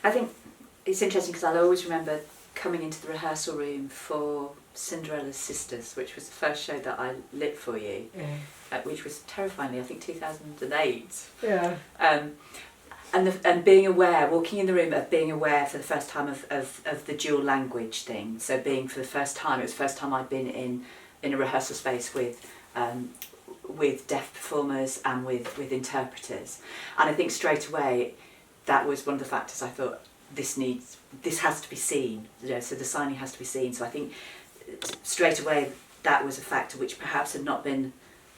I think it's interesting because I'll always remember coming into the rehearsal room for Cinderella's Sisters, which was the first show that I lit for you, which was terrifyingly, I think, 2008. Yeah. And being aware, walking in the room of being aware for the first time of the dual language thing. So being for the first time, it was the first time I'd been in a rehearsal space with deaf performers and with interpreters. And I think straight away, that was one of the factors I thought, this has to be seen. So the signing has to be seen. So I think straight away, that was a factor which perhaps had not been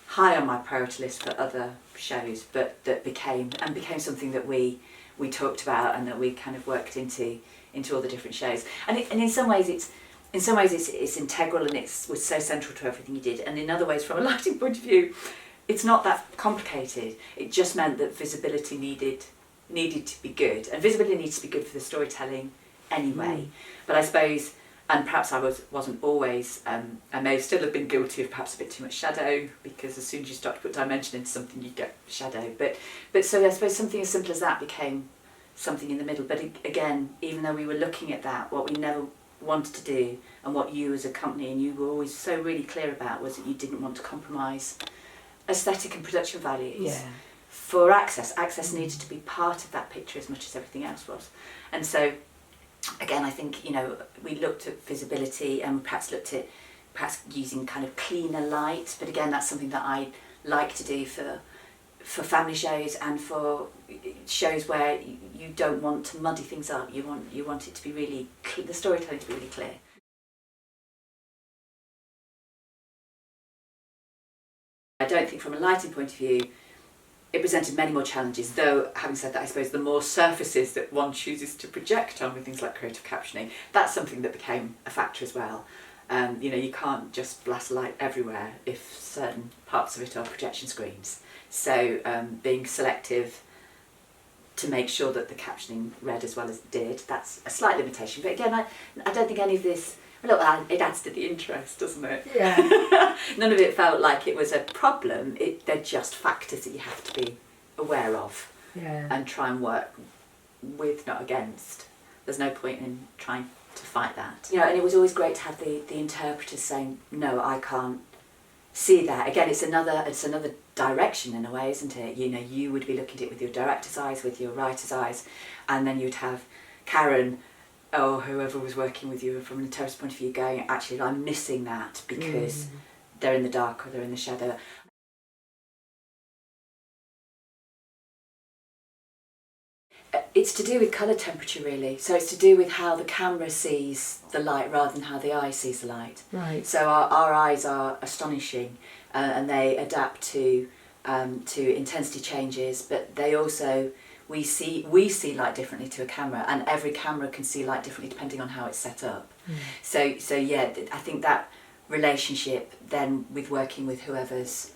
high on my priority list for other shows, but that became something that we talked about and that we kind of worked into all the different shows. And in some ways it's integral and was so central to everything you did. And in other ways, from a lighting point of view, it's not that complicated. It just meant that visibility needed to be good, and visibility needs to be good for the storytelling anyway. But I suppose, and perhaps I wasn't always, I may still have been guilty of perhaps a bit too much shadow, because as soon as you start to put dimension into something, you get shadow. But so I suppose something as simple as that became something in the middle. But again, even though we were looking at that, what we never wanted to do, and what you as a company, and you were always so really clear about, was that you didn't want to compromise aesthetic and production values. For access needed to be part of that picture as much as everything else was. And so again, I think, we looked at visibility and perhaps looked at using kind of cleaner light, but again, that's something that I like to do for family shows and for shows where you don't want to muddy things up. You want it to be really the storytelling to be really clear. I don't think from a lighting point of view it presented many more challenges, though having said that, I suppose the more surfaces that one chooses to project on with things like creative captioning, that's something that became a factor as well. You can't just blast light everywhere if certain parts of it are projection screens. So being selective to make sure that the captioning read as well as it did, that's a slight limitation. But again, I don't think any of this, it adds to the interest, doesn't it? Yeah. None of it felt like it was a problem. They're just factors that you have to be aware of and try and work with, not against. There's no point in trying to fight that. And it was always great to have the interpreters saying, no, I can't see that. Again, it's another direction in a way, isn't it? You would be looking at it with your director's eyes, with your writer's eyes, and then you'd have Karen or whoever was working with you from an interpreter's point of view going, actually, I'm missing that because they're in the dark or they're in the shadow. It's to do with colour temperature, really. So it's to do with how the camera sees the light rather than how the eye sees the light. Right. So our eyes are astonishing and they adapt to intensity changes, but they also, we see light differently to a camera, and every camera can see light differently depending on how it's set up. So yeah, I think that relationship then with working with whoever's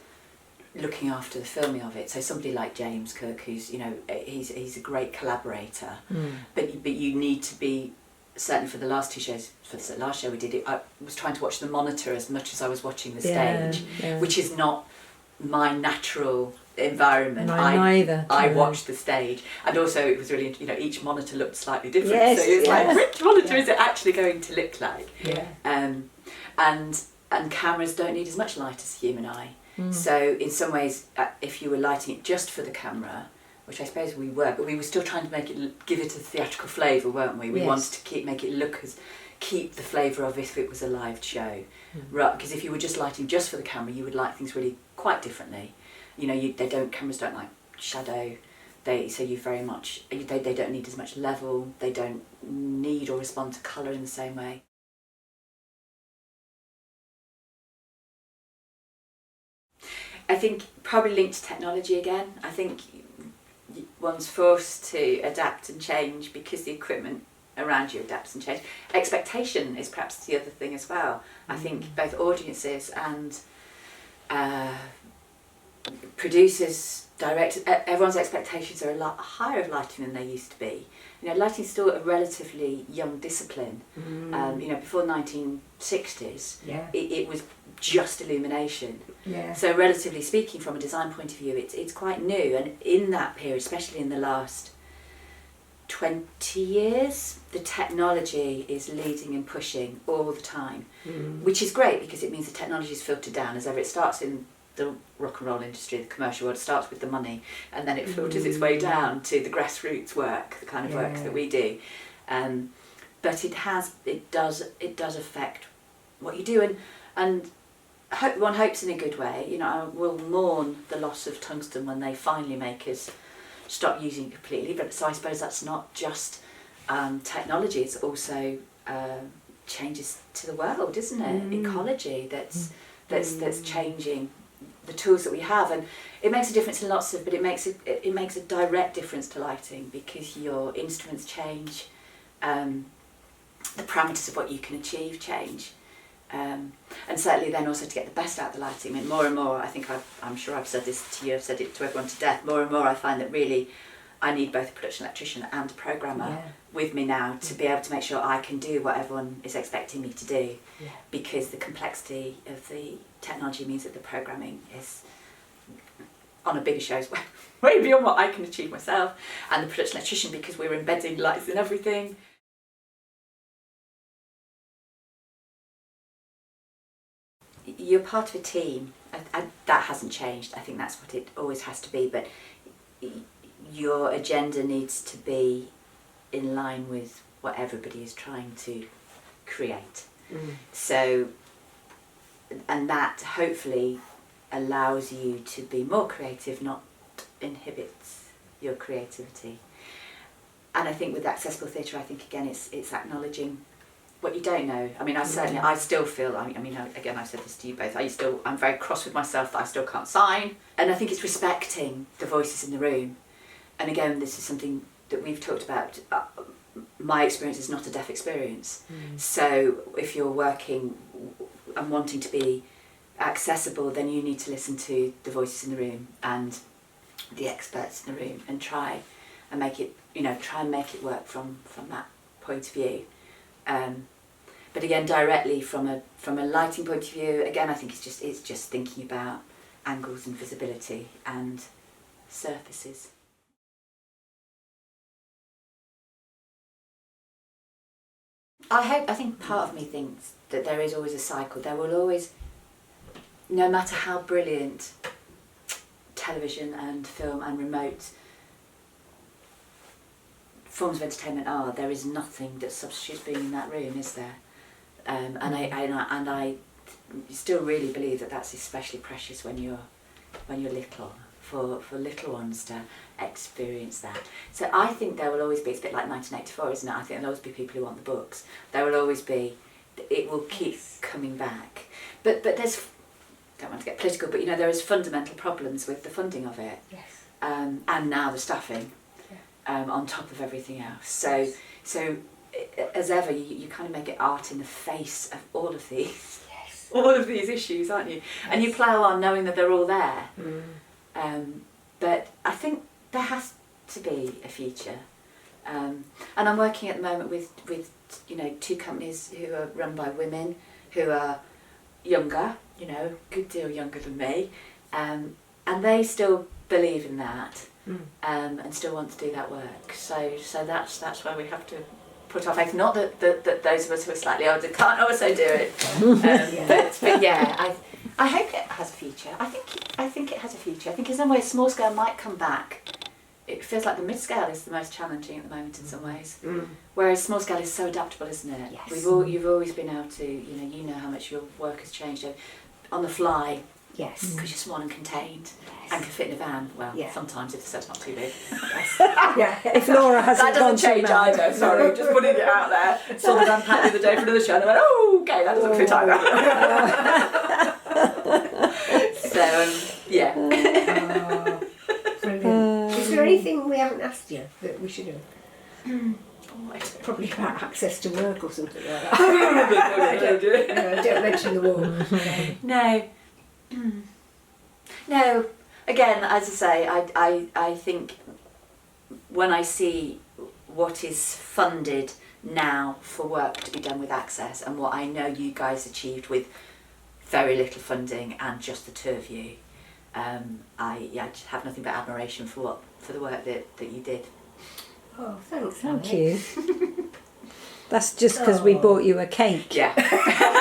looking after the filming of it, so somebody like James Cook, who's he's a great collaborator, but you need to be, certainly for the last two shows, for the last show we did it, I was trying to watch the monitor as much as I was watching the stage, which is not my natural environment. I watched the stage, and also it was really, each monitor looked slightly different, so it was like, which monitor is it actually going to look like? And cameras don't need as much light as the human eye. So in some ways, if you were lighting it just for the camera, which I suppose we were, but we were still trying to give it a theatrical flavour, weren't we? We wanted to keep the flavour of if it was a live show, right? Because if you were just lighting just for the camera, you would light things really quite differently. Cameras don't like shadow. They don't need as much level. They don't need or respond to colour in the same way. I think probably linked to technology again. I think one's forced to adapt and change because the equipment around you adapts and changes. Expectation is perhaps the other thing as well. I think both audiences and producers, directors, everyone's expectations are a lot higher of lighting than they used to be. Lighting is still a relatively young discipline. Before the 1960s, it was just illumination. So relatively speaking, from a design point of view, it's quite new. And in that period, especially in the last 20 years, the technology is leading and pushing all the time, which is great because it means the technology is filtered down as ever. It starts in the rock and roll industry, the commercial world, starts with the money, and then it filters its way down to the grassroots work, the kind of work that we do. But it does affect what you do, and one hopes in a good way. You know, we'll mourn the loss of tungsten when they finally make us stop using it completely. But so I suppose that's not just technology; it's also changes to the world, isn't it? Ecology that's changing the tools that we have, and it makes a difference in lots of. But it makes a direct difference to lighting because your instruments change, the parameters of what you can achieve change. And certainly then also to get the best out of the lighting. I mean, more and more, I think I'm sure I've said this to you, I've said it to everyone to death, more and more I find that really I need both a production electrician and a programmer with me now to be able to make sure I can do what everyone is expecting me to do, because the complexity of the technology means that the programming is on a bigger shows way beyond what I can achieve myself, and the production electrician because we're embedding lights in everything. You're part of a team. That hasn't changed. I think that's what it always has to be, but your agenda needs to be in line with what everybody is trying to create. So, and that hopefully allows you to be more creative, not inhibits your creativity. And I think with accessible theatre, I think again it's acknowledging what you don't know. I mean, I still feel, again, I've said this to you both, I'm very cross with myself that I still can't sign. And I think it's respecting the voices in the room. And again, this is something that we've talked about. My experience is not a deaf experience. So if you're working and wanting to be accessible, then you need to listen to the voices in the room and the experts in the room and try and make it work from that point of view. But again, directly from a lighting point of view, again, I think it's just thinking about angles and visibility and surfaces. I think part of me thinks that there is always a cycle. There will always, no matter how brilliant television and film and remote forms of entertainment are, there is nothing that substitutes being in that room, is there? And I still really believe that that's especially precious when you're little, for little ones to experience that. So I think there will always be, it's a bit like 1984, isn't it? I think there'll always be people who want the books. There will always be, it will keep coming back. But there's, don't want to get political, but there is fundamental problems with the funding of it. Yes. And now the staffing. On top of everything else. So as ever, you kind of make it art in the face of all of these, all of these issues, aren't you? Yes. And you plough on knowing that they're all there. But I think there has to be a future. And I'm working at the moment with two companies who are run by women who are younger, a good deal younger than me, and they still believe in that. And still want to do that work. So that's why we have to put our faith. Not that those of us who are slightly older can't also do it. But yeah, I hope it has a future. I think it has a future. I think in some ways small scale might come back. It feels like the mid scale is the most challenging at the moment in some ways. Whereas small scale is so adaptable, isn't it? Yes. You've always been able to you know how much your work has changed on the fly. Yes. Because you're small and contained and can fit in a van. Well, sometimes if the set's not too big. If Laura hasn't that doesn't change either. Sorry, just putting it out there. Saw the van pack the other day for another show and I went, oh, okay, that doesn't fit either. So, brilliant. Is there anything we haven't asked you that we should have? Probably about access to work or something like that. Don't mention the war. No. Again, as I say, I think when I see what is funded now for work to be done with access and what I know you guys achieved with very little funding and just the two of you, I just have nothing but admiration for the work that you did. Oh, thanks. Thank Alex. you. That's just because we bought you a cake. Yeah.